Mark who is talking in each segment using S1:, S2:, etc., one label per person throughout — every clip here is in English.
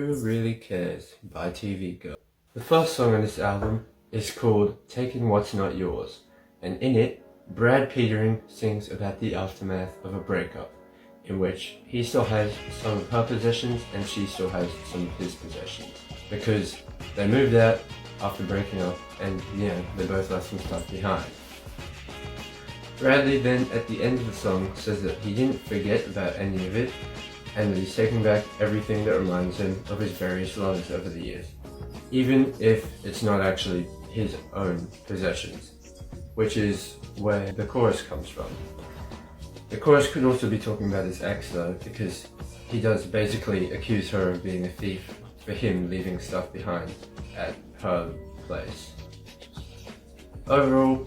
S1: Who Really Cares by TV Girl. The first song on this album is called Taking What's Not Yours, and in it, Brad Petering sings about the aftermath of a breakup, in which he still has some of her possessions and she still has some of his possessions, because they moved out after breaking up and they both left some stuff behind. Bradley then at the end of the song says that he didn't forget about any of it, and that he's taking back everything that reminds him of his various lovers over the years, even if it's not actually his own possessions, which is where the chorus comes from. The chorus could also be talking about his ex though, because he does basically accuse her of being a thief for him leaving stuff behind at her place. Overall,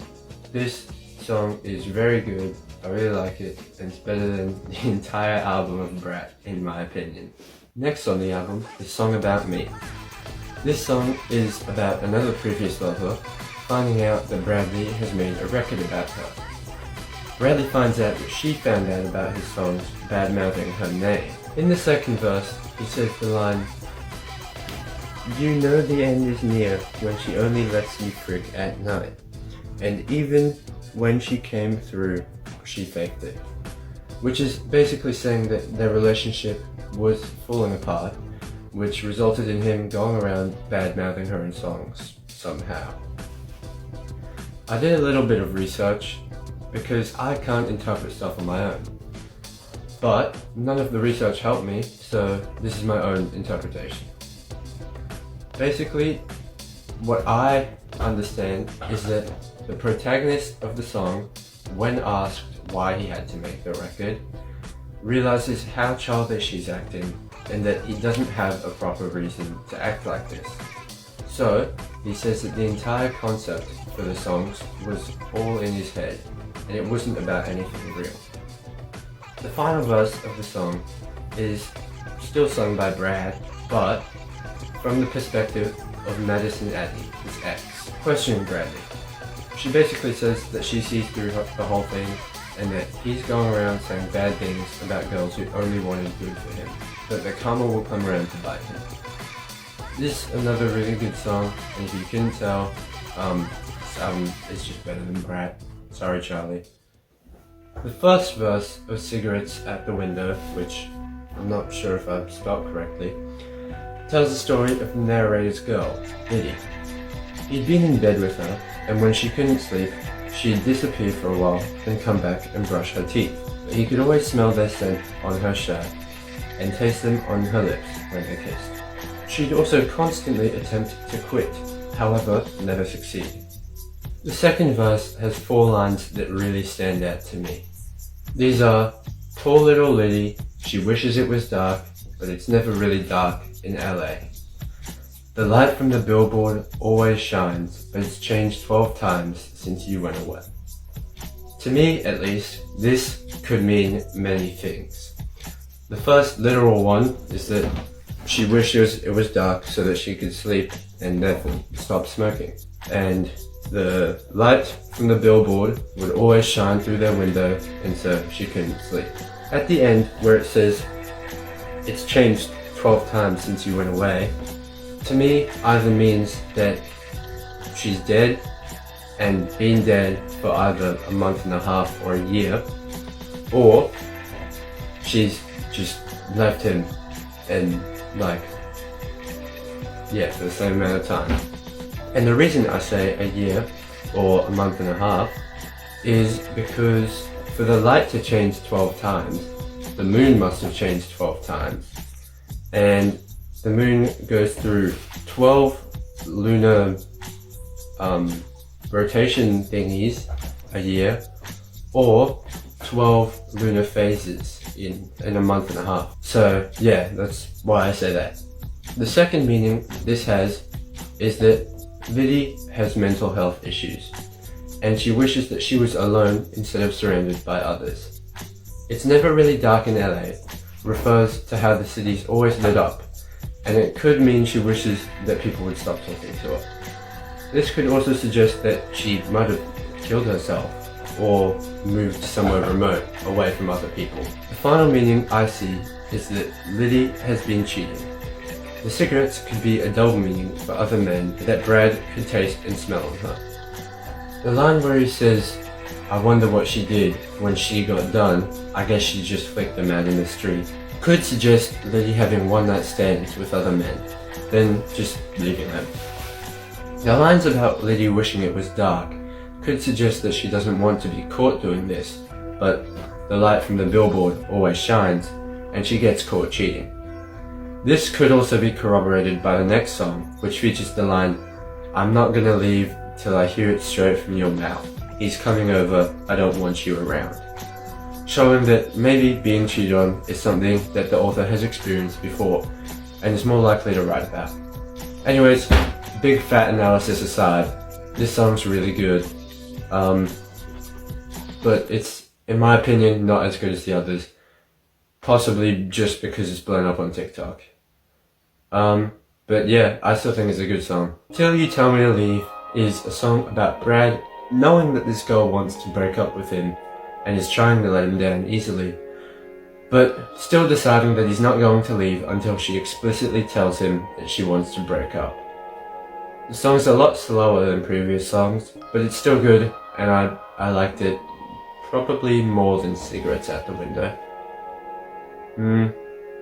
S1: this song is very good. I really like it, and it's better than the entire album of Brat, in my opinion. Next on the album is Song About Me. This song is about another previous lover finding out that Bradley has made a record about her. Bradley finds out that she found out about his songs bad-mouthing her name. In the second verse, he says the line, "You know the end is near when she only lets you freak at night, and even when she came through, she faked it," which is basically saying that their relationship was falling apart, which resulted in him going around bad-mouthing her in songs somehow. I did a little bit of research because I can't interpret stuff on my own, but none of the research helped me, so this is my own interpretation. Basically, what I understand is that the protagonist of the song, when asked why he had to make the record, realizes how childish he's acting and that he doesn't have a proper reason to act like this. So, he says that the entire concept for the songs was all in his head and it wasn't about anything real. The final verse of the song is still sung by Brad, but from the perspective of Madison Addy, his ex, questioning Bradley. She basically says that she sees through the whole thing and that he's going around saying bad things about girls who only wanted good for him, but that karma will come around to bite him. This is another really good song, and if you couldn't tell, this album is just better than Brat. Sorry, Charlie. The first verse of Cigarettes at the Window, which I'm not sure if I've spelled correctly, tells the story of the narrator's girl, Liddy. He'd been in bed with her, and when she couldn't sleep, she'd disappear for a while and come back and brush her teeth. But he could always smell their scent on her shirt and taste them on her lips when they kissed. She'd also constantly attempt to quit, however, never succeed. The second verse has 4 lines that really stand out to me. These are, "Poor little Liddy, she wishes it was dark, but it's never really dark in LA. The light from the billboard always shines, but it's changed 12 times since you went away." To me, at least, this could mean many things. The first literal one is that she wishes it was dark so that she could sleep and therefore stop smoking. And the light from the billboard would always shine through their window, and so she couldn't sleep. At the end, where it says, "It's changed 12 times since you went away," to me either means that she's dead and been dead for either a month and a half or a year, or she's just left him and for the same amount of time. And the reason I say a year or a month and a half is because for the light to change 12 times, the moon must have changed 12 times. And the moon goes through 12 lunar rotation thingies a year, or 12 lunar phases in a month and a half. So yeah, that's why I say that. The second meaning this has is that Liddy has mental health issues, and she wishes that she was alone instead of surrounded by others. "It's never really dark in LA" refers to how the city's always lit up, and it could mean she wishes that people would stop talking to her. This could also suggest that she might have killed herself or moved somewhere remote away from other people. The final meaning I see is that Liddy has been cheating. The cigarettes could be a double meaning for other men that Brad could taste and smell on her. The line where he says, "I wonder what she did when she got done, I guess she just flicked them out in the street," could suggest Liddy having one-night stands with other men, then just leaving them. The lines about Liddy wishing it was dark could suggest that she doesn't want to be caught doing this, but the light from the billboard always shines, and she gets caught cheating. This could also be corroborated by the next song, which features the line, "I'm not gonna leave till I hear it straight from your mouth. He's coming over, I don't want you around." Showing that maybe being cheated on is something that the author has experienced before, and is more likely to write about. Anyways, big fat analysis aside, this song's really good. But it's, in my opinion, not as good as the others. Possibly just because it's blown up on TikTok. But yeah, I still think it's a good song. Till You Tell Me to Leave is a song about Brad knowing that this girl wants to break up with him and is trying to let him down easily, but still deciding that he's not going to leave until she explicitly tells him that she wants to break up. The song's a lot slower than previous songs, but it's still good, and I liked it probably more than Cigarettes Out the Window.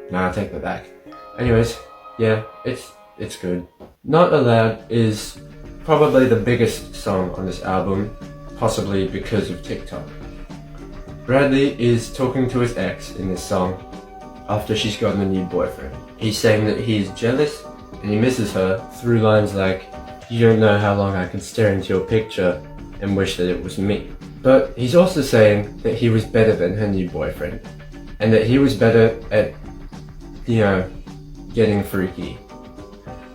S1: Nah, I take that back. Anyways, yeah, it's good. Not Allowed is probably the biggest song on this album, possibly because of TikTok. Bradley is talking to his ex in this song after she's gotten a new boyfriend. He's saying that he's jealous and he misses her through lines like, "You don't know how long I can stare into your picture and wish that it was me." But he's also saying that he was better than her new boyfriend, and that he was better at, getting freaky.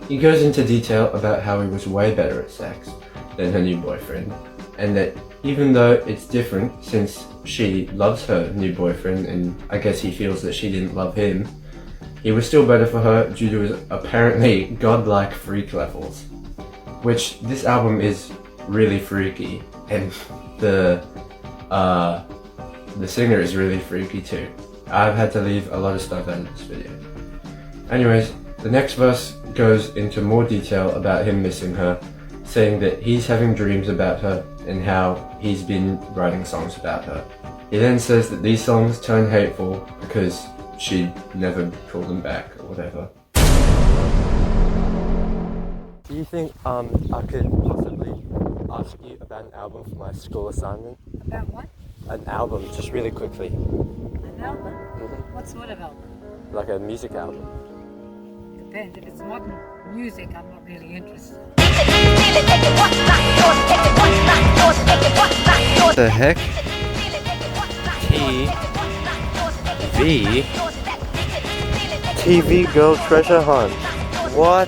S1: He goes into detail about how he was way better at sex than her new boyfriend, and that even though it's different since she loves her new boyfriend and I guess he feels that she didn't love him, he was still better for her due to his apparently godlike freak levels. Which, this album is really freaky, and the singer is really freaky too. I've had to leave a lot of stuff out of this video. Anyways, the next verse goes into more detail about him missing her, saying that he's having dreams about her and how he's been writing songs about her. He then says that these songs turn hateful because she never called him back or whatever. Do you think I could possibly ask you about an album for my school assignment?
S2: About what?
S1: An album, just really quickly.
S2: An album?
S1: Mm-hmm.
S2: What sort of album?
S1: Like a music album.
S2: Depends. If it's modern music, I'm not really interested.
S1: What the heck? TV Girl Treasure Hunt. What?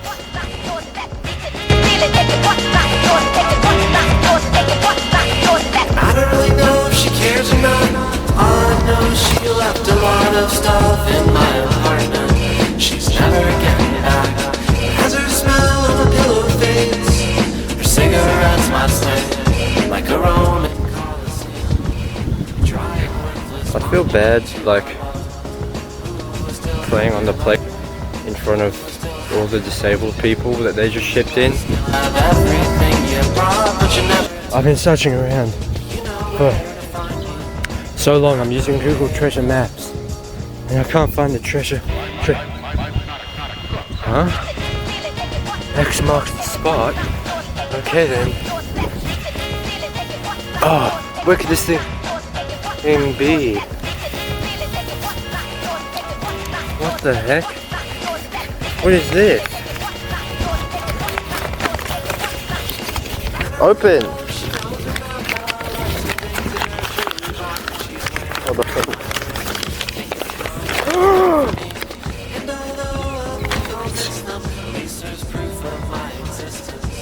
S3: I don't really know if she cares or not. All I know is she left a lot of stuff in my apartment. She's never getting back. Has her smell of a pillow fades. Her cigarettes might stay like her own.
S1: I feel bad, like, playing on the plate in front of all the disabled people that they just shipped in. I've been searching around for so long. I'm using Google Treasure Maps and I can't find the treasure. Huh? X marks the spot. Okay then. Oh, where could this thing be? What the heck? What is this? Open! What the fuck?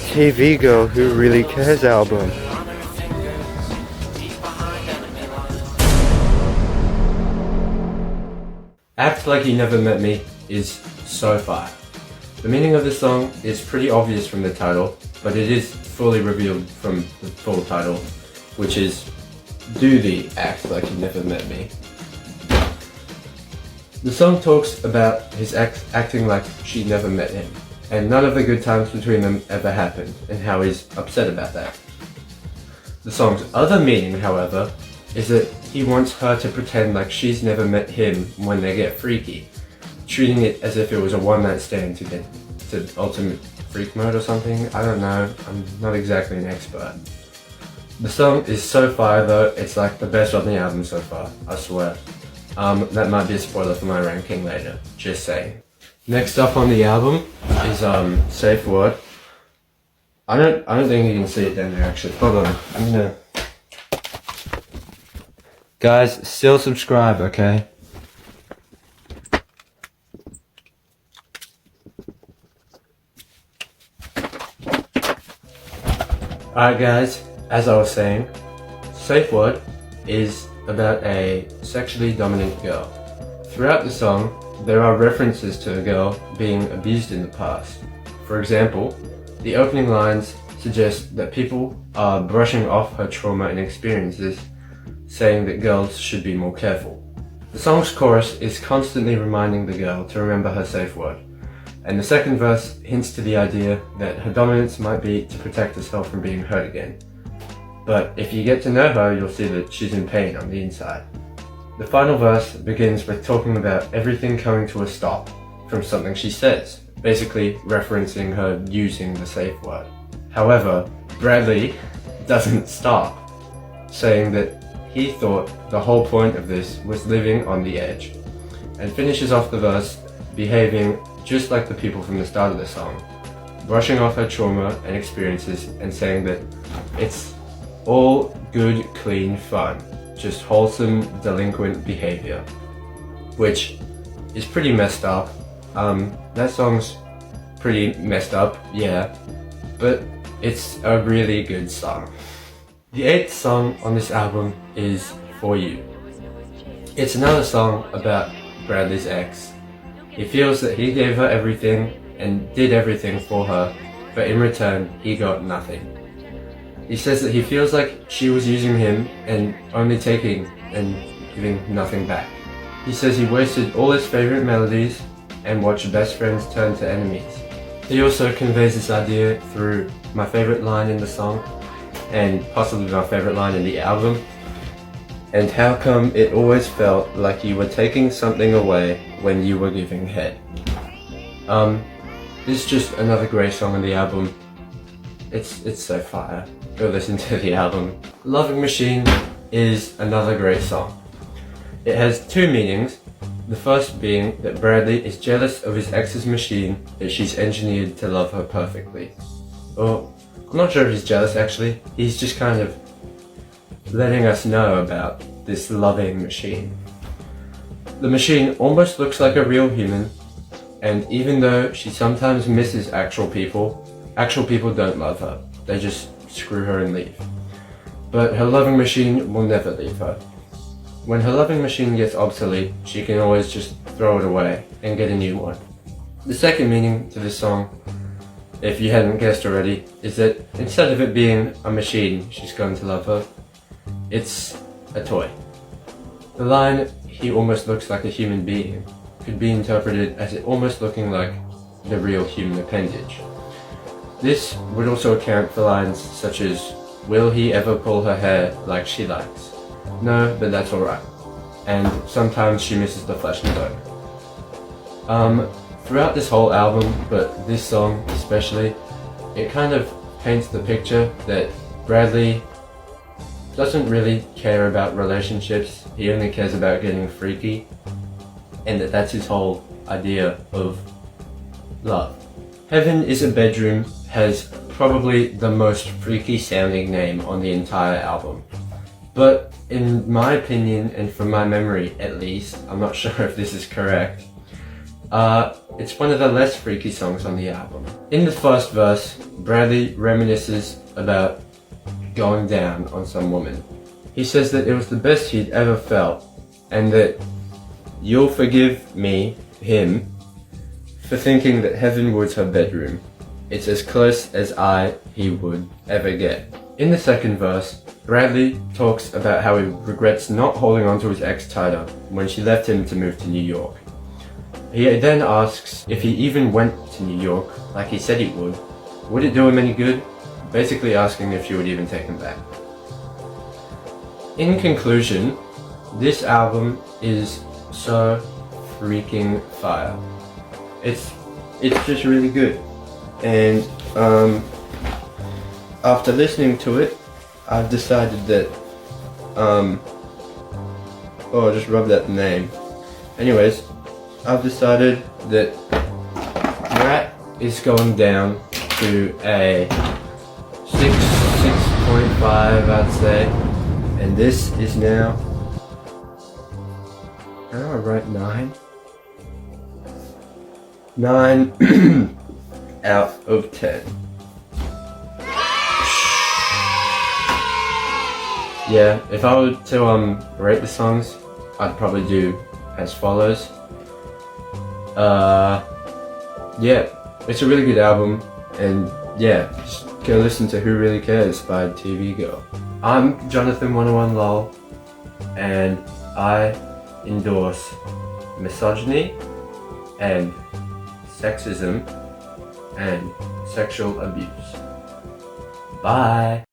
S1: TV Girl Who Really Cares album. Act Like You Never Met Me is so fire. The meaning of this song is pretty obvious from the title, but it is fully revealed from the full title, which is Do the Act Like You Never Met Me. The song talks about his ex acting like she never met him, and none of the good times between them ever happened, and how he's upset about that. The song's other meaning, however, is that he wants her to pretend like she's never met him when they get freaky, treating it as if it was a one-night stand to get to ultimate freak mode or something. I don't know, I'm not exactly an expert. The song is so fire though, it's like the best on the album so far, I swear. That might be a spoiler for my ranking later, just saying. Next up on the album is Safe Word. I don't think you can see it down there actually. Hold on, I'm gonna... Guys, still subscribe, okay? Alright guys, as I was saying, Safe Word is about a sexually dominant girl. Throughout the song, there are references to a girl being abused in the past. For example, the opening lines suggest that people are brushing off her trauma and experiences, saying that girls should be more careful. The song's chorus is constantly reminding the girl to remember her safe word, and the second verse hints to the idea that her dominance might be to protect herself from being hurt again. But if you get to know her, you'll see that she's in pain on the inside. The final verse begins with talking about everything coming to a stop from something she says, basically referencing her using the safe word. However, Bradley doesn't stop, saying that he thought the whole point of this was living on the edge, and finishes off the verse behaving just like the people from the start of the song, brushing off her trauma and experiences and saying that it's all good, clean fun, just wholesome, delinquent behavior, which is pretty messed up. That song's pretty messed up, yeah, but it's a really good song. The 8th song on this album is For You. It's another song about Bradley's ex. He feels that he gave her everything and did everything for her, but in return, he got nothing. He says that he feels like she was using him and only taking and giving nothing back. He says he wasted all his favorite melodies and watched best friends turn to enemies. He also conveys this idea through my favorite line in the song, and possibly my favorite line in the album. And how come it always felt like you were taking something away when you were giving head? This is just another great song on the album. It's so fire. Go listen to the album. Loving Machine is another great song. It has two meanings. The first being that Bradley is jealous of his ex's machine that she's engineered to love her perfectly. Or, I'm not sure if he's jealous actually. He's just kind of letting us know about this loving machine. The machine almost looks like a real human, and even though she sometimes misses actual people don't love her. They just screw her and leave. But her loving machine will never leave her. When her loving machine gets obsolete, she can always just throw it away and get a new one. The second meaning to this song, if you hadn't guessed already, is that instead of it being a machine she's going to love her, it's a toy. The line, "he almost looks like a human being," could be interpreted as it almost looking like the real human appendage. This would also account for lines such as, "Will he ever pull her hair like she likes? No, but that's alright." And sometimes she misses the flesh and bone. Throughout this whole album, but this song especially, it kind of paints the picture that Bradley doesn't really care about relationships, he only cares about getting freaky, and that's his whole idea of love. Heaven is a Bedroom has probably the most freaky sounding name on the entire album. But in my opinion, and from my memory at least, I'm not sure if this is correct, it's one of the less freaky songs on the album. In the first verse, Bradley reminisces about going down on some woman. He says that it was the best he'd ever felt, and that you'll forgive me, him, for thinking that heaven was her bedroom. It's as close as he would ever get. In the second verse, Bradley talks about how he regrets not holding on to his ex tighter when she left him to move to New York. He then asks if he even went to New York, like he said he would it do him any good? Basically asking if she would even take him back. In conclusion, this album is so freaking fire. It's just really good. And after listening to it, I've decided that oh, just rubbed out the name. Anyways, I've decided that that is going down to a 6.5, I'd say. And this is now, how do I write 9? 9 out of 10. Yeah, if I were to rate the songs, I'd probably do as follows. Yeah, it's a really good album, and yeah, just go listen to Who Really Cares by TV Girl. I'm Jonathan101lol, and I endorse misogyny and sexism and sexual abuse. Bye.